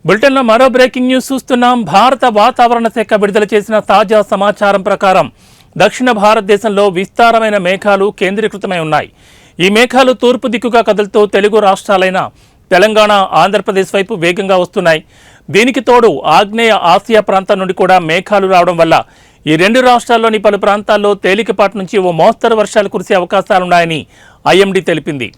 బులెటిన్లో మరో breaking news చూస్తున్నాం. భారత వాతావరణ శాఖ విడుదల చేసిన తాజా సమాచారం ప్రకారం దక్షిణ భారతదేశంలో విస్తారమైన మేఘాలు కేంద్రీకృతమై ఉన్నాయి. ఈ మేఘాలు తూర్పు దిక్కుగా కదులుతూ తెలుగు రాష్ట్రాలైన తెలంగాణ, ఆంధ్రప్రదేశ్ వైపు వేగంగా వస్తున్నాయి. దీనికి తోడు ఆగ్నేయ ఆసియా ప్రాంతం నుండి కూడా మేఘాలు రావడం వల్ల ఈ రెండు రాష్ట్రాల్లోని పలు ప్రాంతాల్లో తేలికపాటి నుంచి ఓ మోస్తరు వర్షాలు కురిసే అవకాశాలున్నాయని ఐఎండీ తెలిపింది.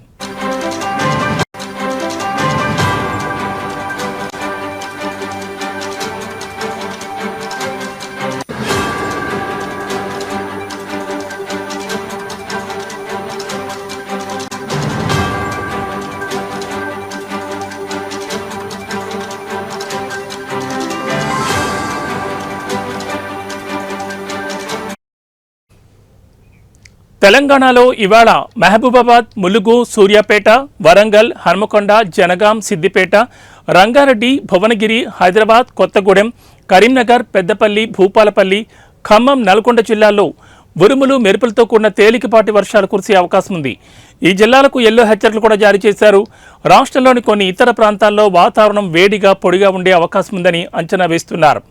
తెలంగాణలో ఇవాళ మహబూబాబాద్, ములుగు, సూర్యాపేట, వరంగల్, హన్మకొండ, జనగాం, సిద్దిపేట, రంగారెడ్డి, భువనగిరి, హైదరాబాద్, కొత్తగూడెం, కరీంనగర్, పెద్దపల్లి, భూపాలపల్లి, ఖమ్మం, నల్గొండ జిల్లాల్లో ఉరుములు, మెరుపులతో కూడిన తేలికపాటి వర్షాలు కురిసే అవకాశం ఉంది. ఈ జిల్లాలకు ఎల్లో హెచ్చరికలు కూడా జారీ చేశారు. రాష్ట్రంలోని కొన్ని ఇతర ప్రాంతాల్లో వాతావరణం వేడిగా, పొడిగా ఉండే అవకాశం ఉందని అంచనా వేస్తున్నారు.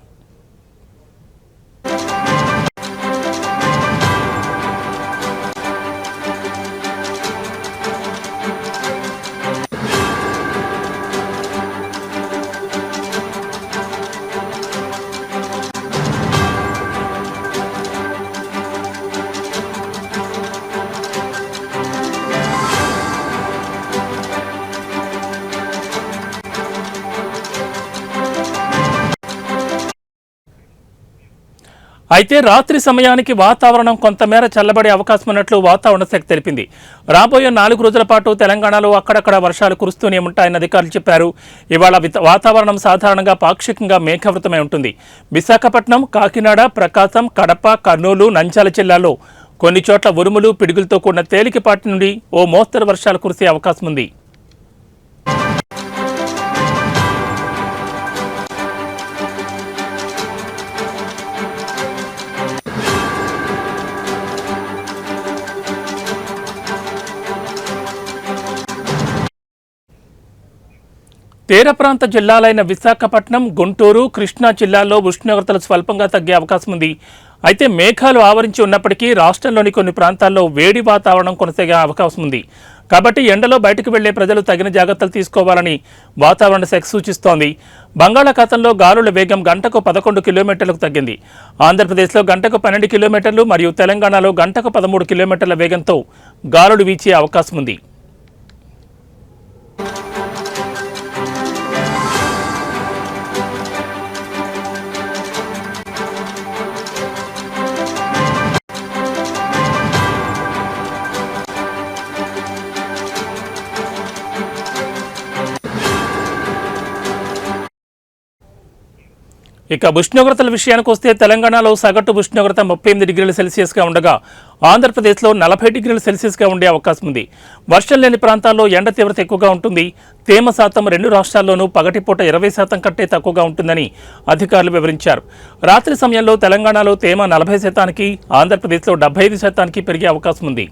అయితే రాత్రి సమయానికి వాతావరణం కొంతమేర చల్లబడే అవకాశం ఉన్నట్లు వాతావరణ శాఖ తెలిపింది. రాబోయే 4 రోజుల పాటు తెలంగాణలో అక్కడక్కడ వర్షాలు కురుస్తూనే ఉంటాయని అధికారులు చెప్పారు. ఇవాళ వాతావరణం సాధారణంగా పాక్షికంగా మేఘావృతమై ఉంటుంది. విశాఖపట్నం, కాకినాడ, ప్రకాశం, కడప, కర్నూలు, నంద్యాల జిల్లాల్లో కొన్ని చోట్ల ఉరుములు, పిడుగులతో కూడిన తేలికపాటి నుండి ఓ మోస్తరు వర్షాలు కురిసే అవకాశం ఉంది. తీర ప్రాంత జిల్లాలైన విశాఖపట్నం, గుంటూరు, కృష్ణా జిల్లాల్లో ఉష్ణోగ్రతలు స్వల్పంగా తగ్గే అవకాశం ఉంది. అయితే మేఘాలు ఆవరించి ఉన్నప్పటికీ రాష్ట్రంలోని కొన్ని ప్రాంతాల్లో వేడి వాతావరణం కొనసాగే అవకాశం ఉంది. కాబట్టి ఎండలో బయటకు వెళ్లే ప్రజలు తగిన జాగ్రత్తలు తీసుకోవాలని వాతావరణ శాఖ సూచిస్తోంది. బంగాళాఖాతంలో గాలుల వేగం గంటకు 11 కిలోమీటర్లకు తగ్గింది. ఆంధ్రప్రదేశ్లో గంటకు 12 కిలోమీటర్లు మరియు తెలంగాణలో గంటకు 13 కిలోమీటర్ల వేగంతో గాలులు వీచే అవకాశం ఉంది. ఇక ఉష్ణోగ్రతల విషయానికి వస్తే తెలంగాణలో సగటు ఉష్ణోగ్రత 38 డిగ్రీల సెల్సియస్గా ఉండగా ఆంధ్రప్రదేశ్లో 40 డిగ్రీల సెల్సియస్గా ఉండే అవకాశం ఉంది. వర్షం లేని ప్రాంతాల్లో ఎండ తీవ్రత ఎక్కువగా ఉంటుంది. తేమ శాతం రెండు రాష్ట్రాల్లోనూ పగటిపూట 20% కంటే తక్కువగా ఉంటుందని అధికారులు వివరించారు. రాత్రి సమయంలో తెలంగాణలో తేమ 40%, ఆంధ్రప్రదేశ్లో 75% పెరిగే అవకాశం ఉంది.